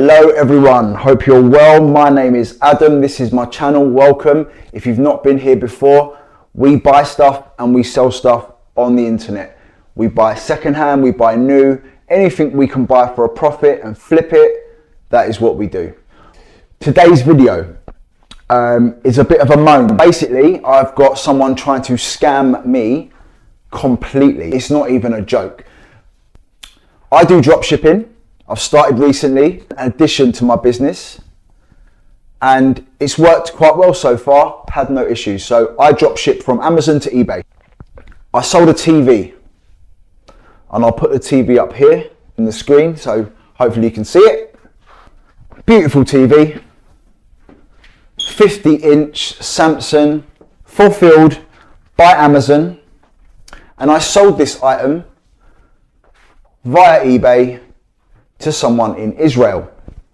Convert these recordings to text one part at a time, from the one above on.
Hello everyone, hope you're well. My name is Adam, this is my channel, welcome. If you've not been here before, we buy stuff and we sell stuff on the internet. We buy secondhand, we buy new, anything we can buy for a profit and flip it, that is what we do. Today's video is a bit of a moan. Basically, I've got someone trying to scam me completely. It's not even a joke. I do drop shipping. I've started recently, in addition to my business, and it's worked quite well so far, had no issues. So I drop ship from Amazon to eBay. I sold a TV, and I'll put the TV up here in the screen, so hopefully you can see it. Beautiful TV, 50-inch Samsung, fulfilled by Amazon, and I sold this item via eBay to someone in Israel.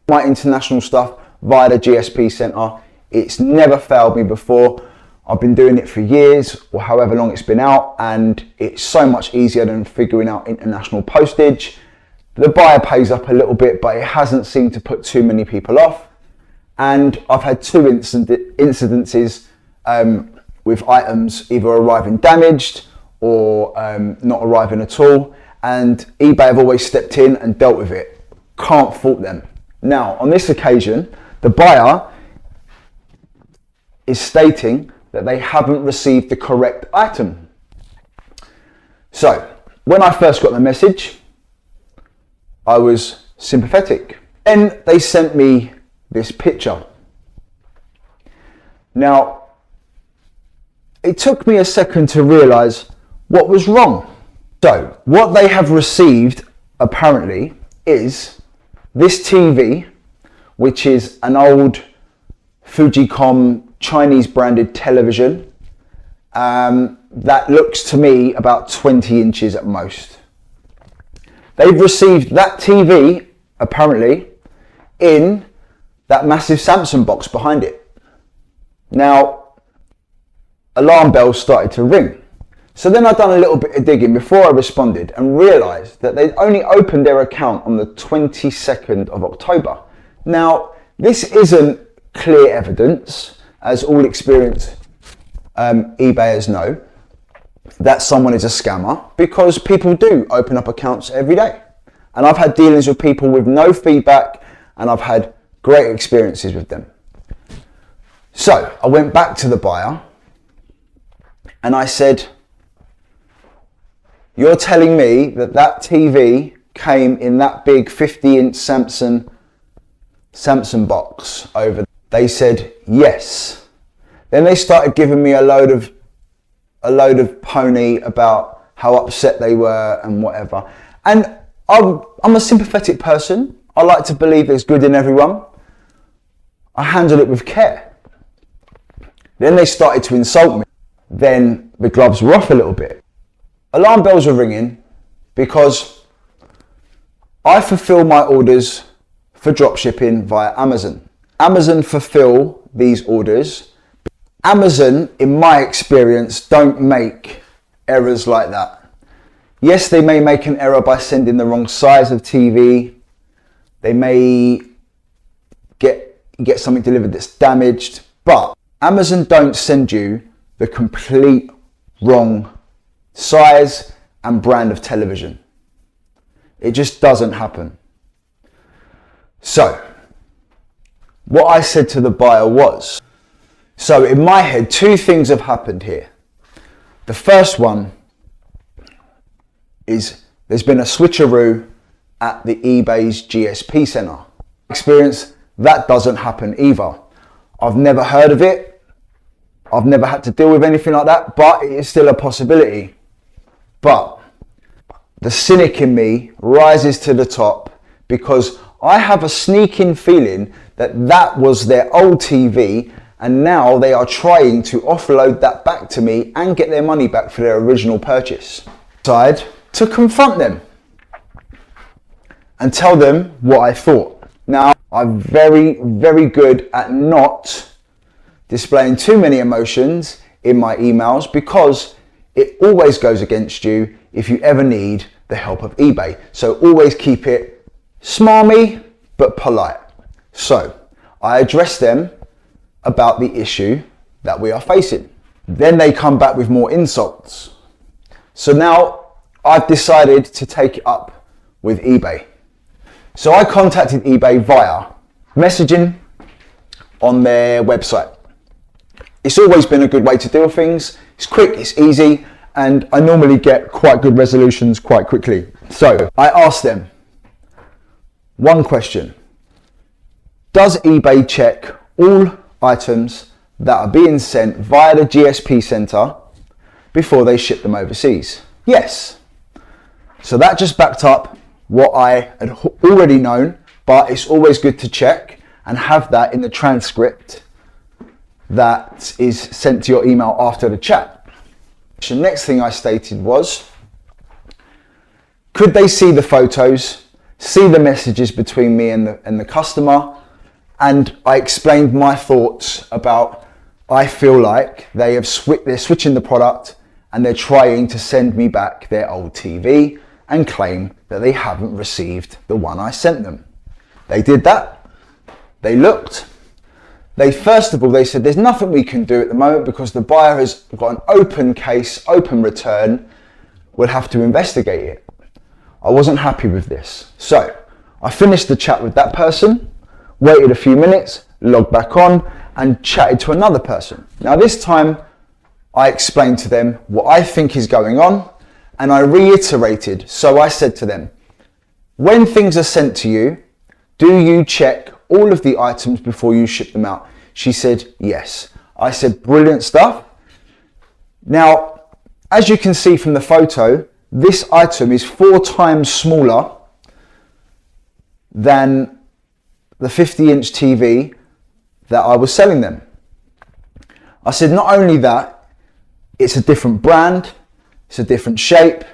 My international stuff via the GSP center. It's never failed me before. I've been doing it for years or however long it's been out, and it's so much easier than figuring out international postage. The buyer pays up a little bit, but it hasn't seemed to put too many people off. And I've had two incidences with items either arriving damaged or not arriving at all. And eBay have always stepped in and dealt with it. Can't fault them. Now, on this occasion, the buyer is stating that they haven't received the correct item. So, when I first got the message, I was sympathetic. Then they sent me this picture. Now, it took me a second to realize what was wrong. So, what they have received, apparently, is this TV, which is an old Fujicom Chinese branded television that looks to me about 20 inches at most. They've received that TV, apparently, in that massive Samsung box behind it. Now, alarm bells started to ring. So then I'd done a little bit of digging before I responded and realised that they'd only opened their account on the 22nd of October. Now, this isn't clear evidence, as all experienced eBayers know, that someone is a scammer, because people do open up accounts every day. And I've had dealings with people with no feedback, and I've had great experiences with them. So I went back to the buyer and I said, "You're telling me that that TV came in that big 50-inch Samsung box over there?" They said yes. Then they started giving me a load of pony about how upset they were and whatever. And I'm a sympathetic person. I like to believe there's good in everyone. I handle it with care. Then they started to insult me. Then the gloves were off a little bit. Alarm bells are ringing because I fulfill my orders for dropshipping via Amazon. Amazon fulfill these orders. Amazon, in my experience, don't make errors like that. Yes, they may make an error by sending the wrong size of TV. They may get something delivered that's damaged, but Amazon don't send you the complete wrong size and brand of television. It just doesn't happen. So, what I said to the buyer was, so in my head, two things have happened here. The first one is there's been a switcheroo at the eBay's GSP center. Experience, that doesn't happen either. I've never heard of it. I've never had to deal with anything like that, but it is still a possibility. But the cynic in me rises to the top because I have a sneaking feeling that that was their old TV, and now they are trying to offload that back to me and get their money back for their original purchase. I decided to confront them and tell them what I thought. Now, I'm very, very good at not displaying too many emotions in my emails because it always goes against you if you ever need the help of eBay. So always keep it smarmy, but polite. So I address them about the issue that we are facing. Then they come back with more insults. So now I've decided to take it up with eBay. So I contacted eBay via messaging on their website. It's always been a good way to deal with things. It's quick, it's easy, and I normally get quite good resolutions quite quickly. So I asked them one question. Does eBay check all items that are being sent via the GSP center before they ship them overseas? Yes. So that just backed up what I had already known, but it's always good to check and have that in the transcript that is sent to your email after the chat. The next thing I stated was, could they see the photos, see the messages between me and the customer? And I explained my thoughts about, I feel like they're switching the product and they're trying to send me back their old TV and claim that they haven't received the one I sent them. They did that. They looked. First of all, they said there's nothing we can do at the moment because the buyer has got an open case, open return. We'll have to investigate it. I wasn't happy with this. So I finished the chat with that person, waited a few minutes, logged back on and chatted to another person. Now this time I explained to them what I think is going on and I reiterated. So I said to them, when things are sent to you, do you check all of the items before you ship them out? She said, yes. I said, brilliant stuff. Now, as you can see from the photo, this item is 4 times smaller than the 50-inch TV that I was selling them. I said, not only that, it's a different brand, it's a different shape,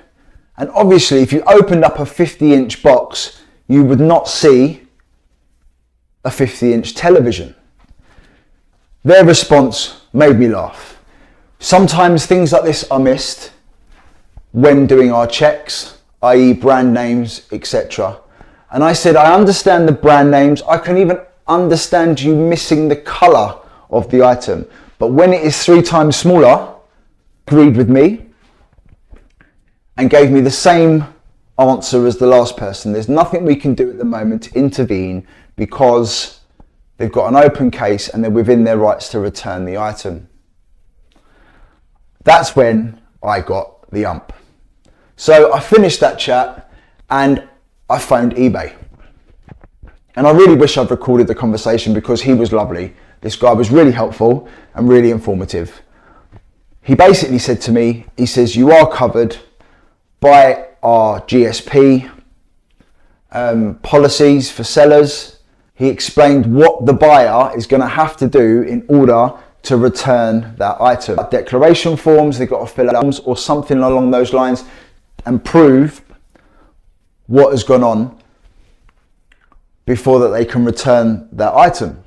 and obviously if you opened up a 50-inch box, you would not see a 50-inch television. Their response made me laugh. Sometimes things like this are missed when doing our checks, i.e. brand names, etc. And I said, I understand the brand names. I can even understand you missing the color of the item. But when it is 3 times smaller, agreed with me and gave me the same answer as the last person. There's nothing we can do at the moment to intervene because they've got an open case and they're within their rights to return the item. That's when I got the ump. So I finished that chat and I phoned eBay. And I really wish I'd recorded the conversation because he was lovely. This guy was really helpful and really informative. He basically said to me, he says, you are covered by our GSP policies for sellers. He explained what the buyer is going to have to do in order to return that item. Declaration forms, they've got to fill out or something along those lines and prove what has gone on before that they can return that item.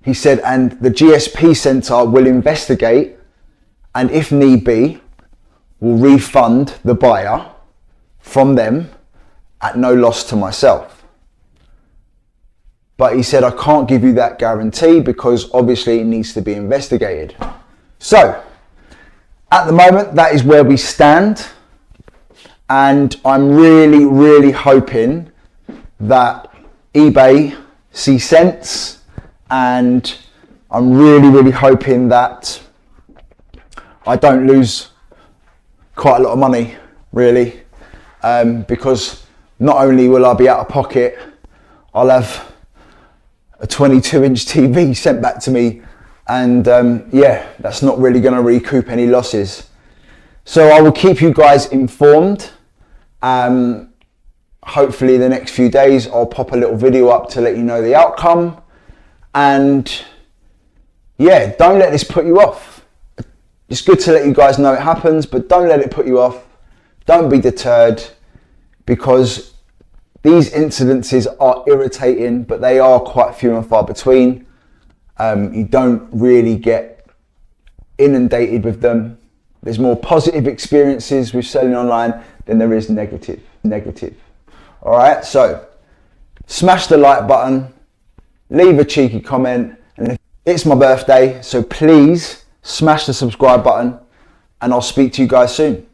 He said, and the GSP center will investigate and if need be, will refund the buyer from them at no loss to myself. But he said, I can't give you that guarantee because obviously it needs to be investigated. So at the moment, that is where we stand. And I'm really, really hoping that eBay see sense. And I'm really, really hoping that I don't lose quite a lot of money, really. Because not only will I be out of pocket, I'll have a 22-inch TV sent back to me and yeah, that's not really going to recoup any losses. So I will keep you guys informed. Hopefully the next few days I'll pop a little video up to let you know the outcome. And yeah, don't let this put you off. It's good to let you guys know it happens, but don't let it put you off. Don't be deterred because these incidences are irritating, but they are quite few and far between. You don't really get inundated with them. There's more positive experiences with selling online than there is negative. All right, so smash the like button, leave a cheeky comment, and it's my birthday, so please smash the subscribe button, and I'll speak to you guys soon.